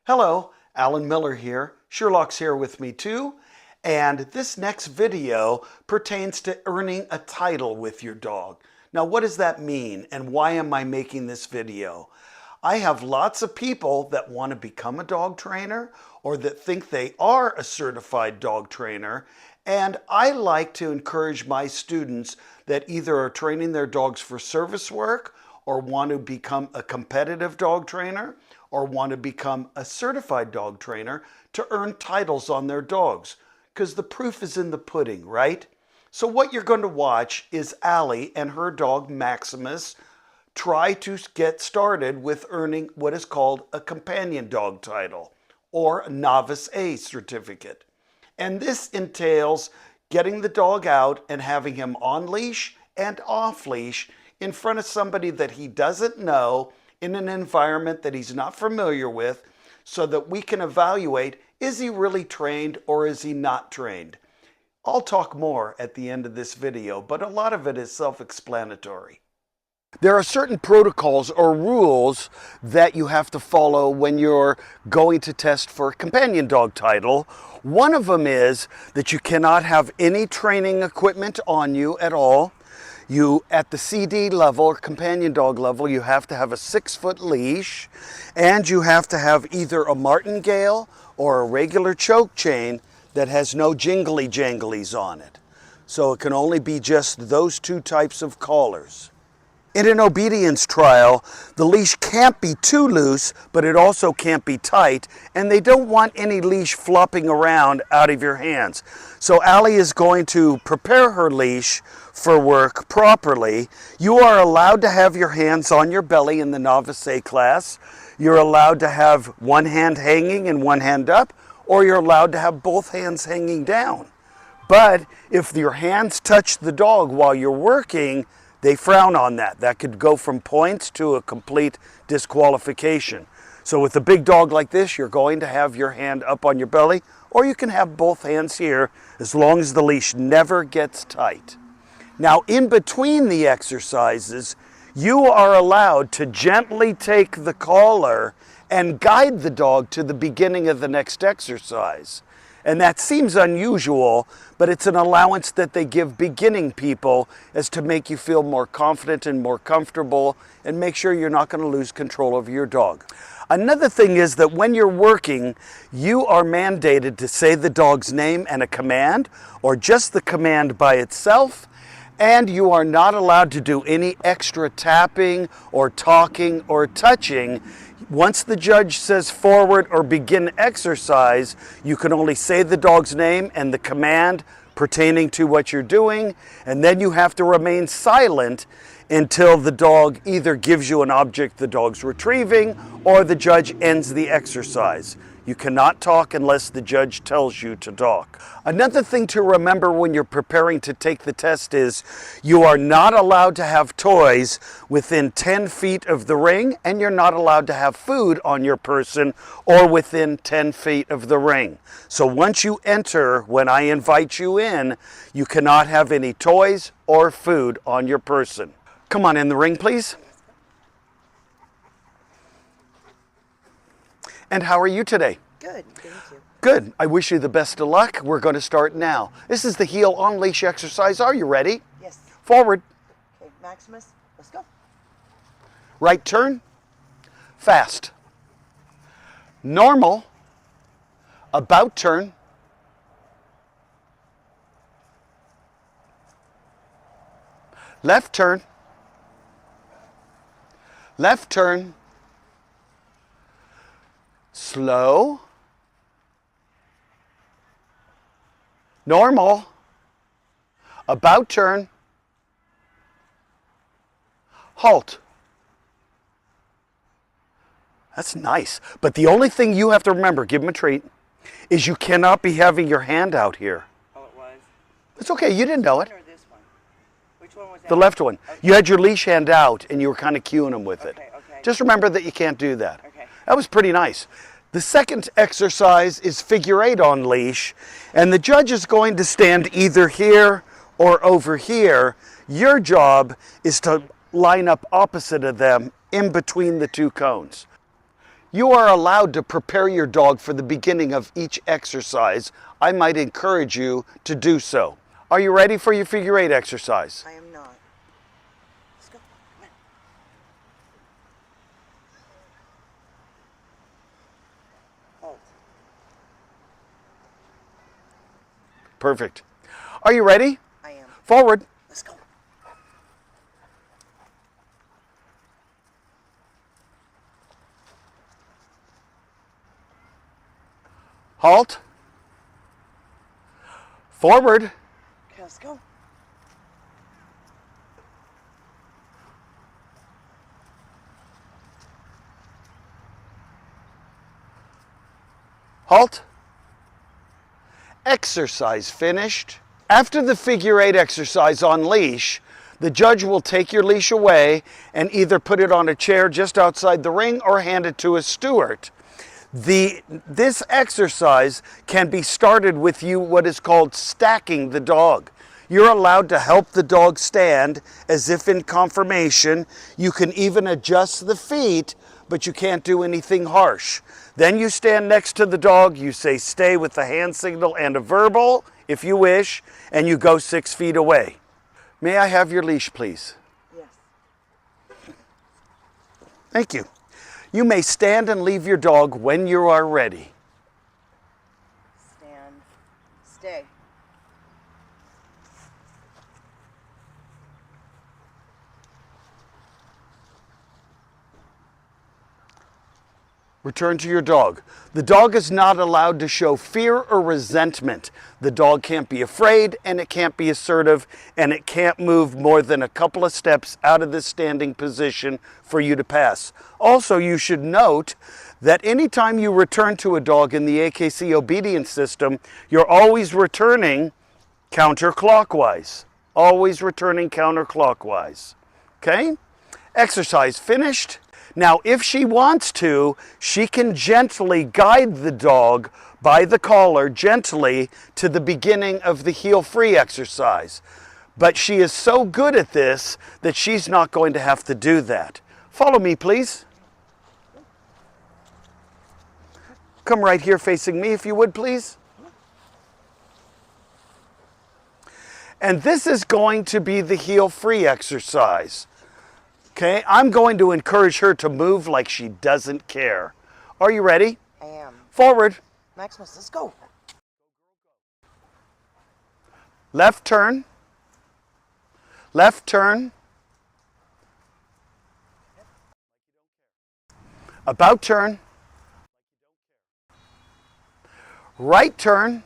Hello, Alan Miller here. Sherlock's here with me too. And this next video pertains to earning a title with your dog. Now, what does that mean and why am I making this video? I have lots of people that want to become a dog trainer or that think they are a certified dog trainer. And I like to encourage my students that either are training their dogs for service work or want to become a competitive dog trainer or want to become a certified dog trainer to earn titles on their dogs. Because the proof is in the pudding, right? So what you're going to watch is Allie and her dog Maximus try to get started with earning what is called a companion dog title or a novice A certificate. And this entails getting the dog out and having him on leash and off leash in front of somebody that he doesn't know in an environment that he's not familiar with so that we can evaluate, is he really trained or is he not trained? I'll talk more at the end of this video, but a lot of it is self-explanatory. There are certain protocols or rules that you have to follow when you're going to test for a companion dog title. One of them is that you cannot have any training equipment on you at all. You, at the CD level or companion dog level, you have to have a 6-foot leash and you have to have either a martingale or a regular choke chain that has no jingly janglies on it. So it can only be just those two types of collars. In an obedience trial, the leash can't be too loose, but it also can't be tight, and they don't want any leash flopping around out of your hands. So Allie is going to prepare her leash for work properly. You are allowed to have your hands on your belly in the Novice A class. You're allowed to have one hand hanging and one hand up, or you're allowed to have both hands hanging down. But if your hands touch the dog while you're working, they frown on that. That could go from points to a complete disqualification. So with a big dog like this, you're going to have your hand up on your belly, or you can have both hands here as long as the leash never gets tight. Now, in between the exercises, you are allowed to gently take the collar and guide the dog to the beginning of the next exercise. And that seems unusual, but it's an allowance that they give beginning people as to make you feel more confident and more comfortable and make sure you're not going to lose control of your dog. Another thing is that when you're working, you are mandated to say the dog's name and a command, or just the command by itself, and you are not allowed to do any extra tapping or talking or touching. Once the judge says forward or begin exercise, you can only say the dog's name and the command pertaining to what you're doing, and then you have to remain silent until the dog either gives you an object the dog's retrieving or the judge ends the exercise. You cannot talk unless the judge tells you to talk. Another thing to remember when you're preparing to take the test is you are not allowed to have toys within 10 feet of the ring, and you're not allowed to have food on your person or within 10 feet of the ring. So once you enter, when I invite you in, you cannot have any toys or food on your person. Come on in the ring, please. And how are you today? Good, thank you. Good. I wish you the best of luck. We're going to start now. This is the heel on leash exercise. Are you ready? Yes. Forward. Okay, Maximus, let's go. Right turn. Fast. Normal. About turn. Left turn. Left turn. Slow. Normal. About turn. Halt. That's nice. But the only thing you have to remember, give him a treat, is you cannot be having your hand out here. Oh, it was? It's okay, you didn't know it. Or this one? Which one was that? The left one. Okay. You had your leash hand out and you were kind of cueing him with it. Okay, okay. Just remember that you can't do that. Okay. That was pretty nice. The second exercise is figure 8 on leash, and the judge is going to stand either here or over here. Your job is to line up opposite of them in between the two cones. You are allowed to prepare your dog for the beginning of each exercise. I might encourage you to do so. Are you ready for your figure 8 exercise? I am not. Let's go. Come on. Halt. Perfect. Are you ready? I am. Forward. Let's go. Halt. Forward. Okay, let's go. Halt. Exercise finished. After the figure 8 exercise on leash, the judge will take your leash away and either put it on a chair just outside the ring or hand it to a steward. This exercise can be started with you what is called stacking the dog. You're allowed to help the dog stand as if in conformation. You can even adjust the feet, but you can't do anything harsh. Then you stand next to the dog, you say stay with the hand signal and a verbal, if you wish, and you go 6 feet away. May I have your leash, please? Yes. Thank you. You may stand and leave your dog when you are ready. Stand. Stay. Return to your dog. The dog is not allowed to show fear or resentment. The dog can't be afraid, and it can't be assertive, and it can't move more than a couple of steps out of this standing position for you to pass. Also, you should note that anytime you return to a dog in the AKC obedience system, you're always returning counterclockwise. Always returning counterclockwise. Okay? Exercise finished. Now, if she wants to, she can gently guide the dog by the collar gently to the beginning of the heel-free exercise. But she is so good at this that she's not going to have to do that. Follow me, please. Come right here facing me, if you would, please. And this is going to be the heel-free exercise. Okay, I'm going to encourage her to move like she doesn't care. Are you ready? I am. Forward. Maximus, let's go. Left turn. Left turn. About turn. Right turn.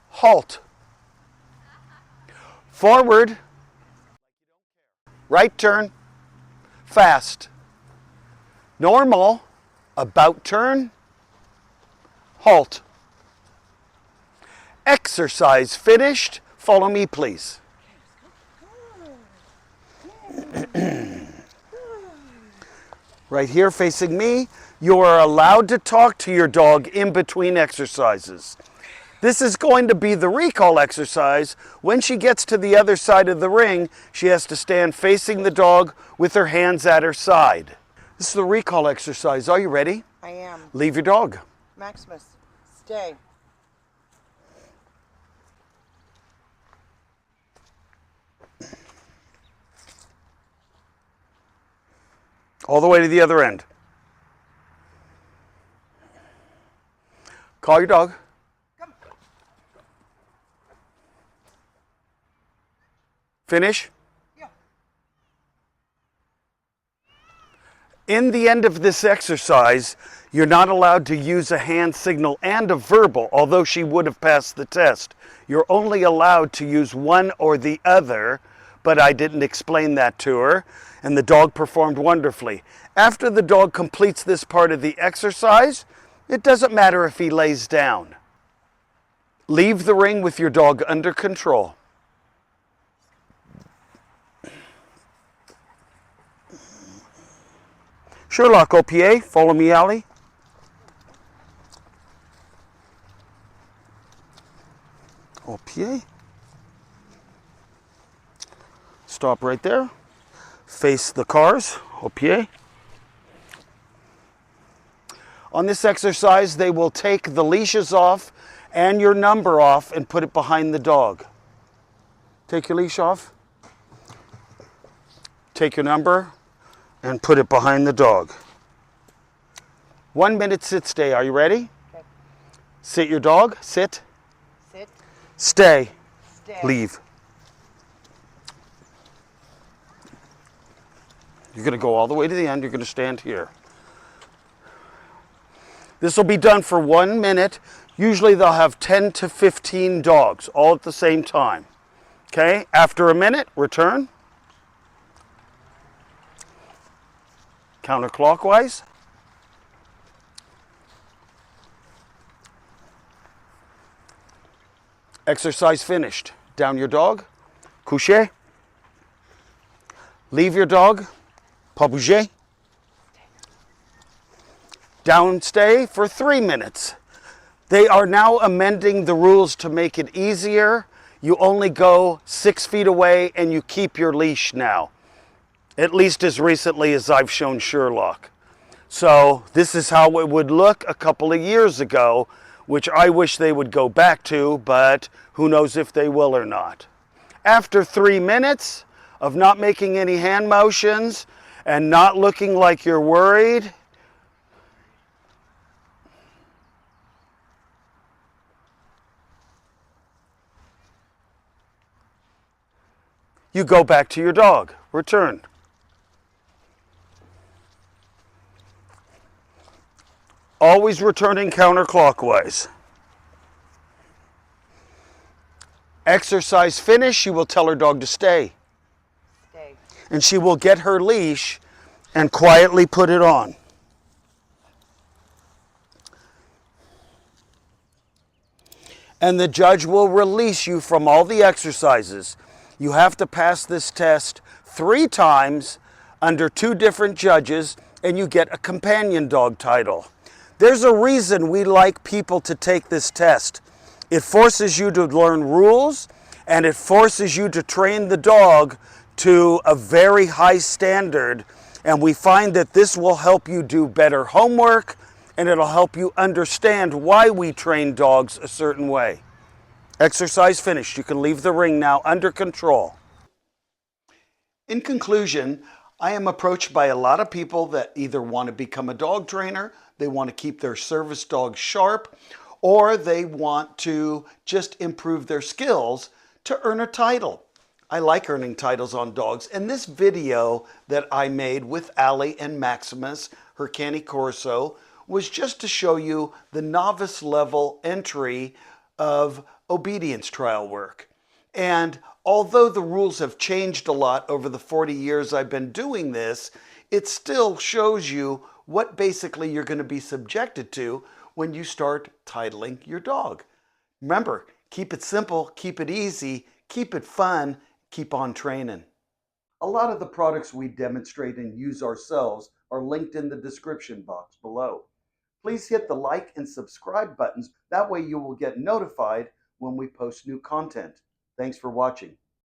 Halt. Forward. Right turn. Fast. Normal. About turn. Halt. Exercise finished. Follow me, please. Right here facing me, you are allowed to talk to your dog in between exercises. This is going to be the recall exercise. When she gets to the other side of the ring, she has to stand facing the dog with her hands at her side. This is the recall exercise. Are you ready? I am. Leave your dog. Maximus, stay. All the way to the other end. Call your dog. Come. Finish. Yeah. In the end of this exercise, you're not allowed to use a hand signal and a verbal, although she would have passed the test. You're only allowed to use one or the other, but I didn't explain that to her, and the dog performed wonderfully. After the dog completes this part of the exercise, it doesn't matter if he lays down. Leave the ring with your dog under control. Sherlock OPA, follow me, Allie. OPA. Stop right there. Face the cars, OPA. On this exercise, they will take the leashes off and your number off and put it behind the dog. Take your leash off. Take your number and put it behind the dog. 1 minute sit, stay. Are you ready? Okay. Sit your dog. Sit. Sit. Stay. Stay. Leave. You're going to go all the way to the end. You're going to stand here. This will be done for 1 minute. Usually they'll have 10 to 15 dogs all at the same time. Okay, after a minute, return. Counterclockwise. Exercise finished. Down your dog. Coucher. Leave your dog. Pas bouger. Down stay for 3 minutes. They are now amending the rules to make it easier. You only go 6 feet away and you keep your leash now. At least as recently as I've shown Sherlock. So this is how it would look a couple of years ago, which I wish they would go back to, but who knows if they will or not. After 3 minutes of not making any hand motions and not looking like you're worried, you go back to your dog. Return. Always returning counterclockwise. Exercise finish, she will tell her dog to stay. Stay. And she will get her leash and quietly put it on. And the judge will release you from all the exercises. You have to pass this test 3 times under 2 different judges, and you get a companion dog title. There's a reason we like people to take this test. It forces you to learn rules, and it forces you to train the dog to a very high standard. And we find that this will help you do better homework, and it'll help you understand why we train dogs a certain way. Exercise finished. You can leave the ring now under control. In conclusion, I am approached by a lot of people that either want to become a dog trainer, they want to keep their service dog sharp, or they want to just improve their skills to earn a title. I like earning titles on dogs, and this video that I made with Allie and Maximus, her Cane Corso, was just to show you the novice level entry of obedience trial work. And although the rules have changed a lot over the 40 years I've been doing this, it still shows you what basically you're going to be subjected to when you start titling your dog. Remember, keep it simple, keep it easy, keep it fun, keep on training. A lot of the products we demonstrate and use ourselves are linked in the description box below. Please hit the like and subscribe buttons. That way you will get notified when we post new content. Thanks for watching.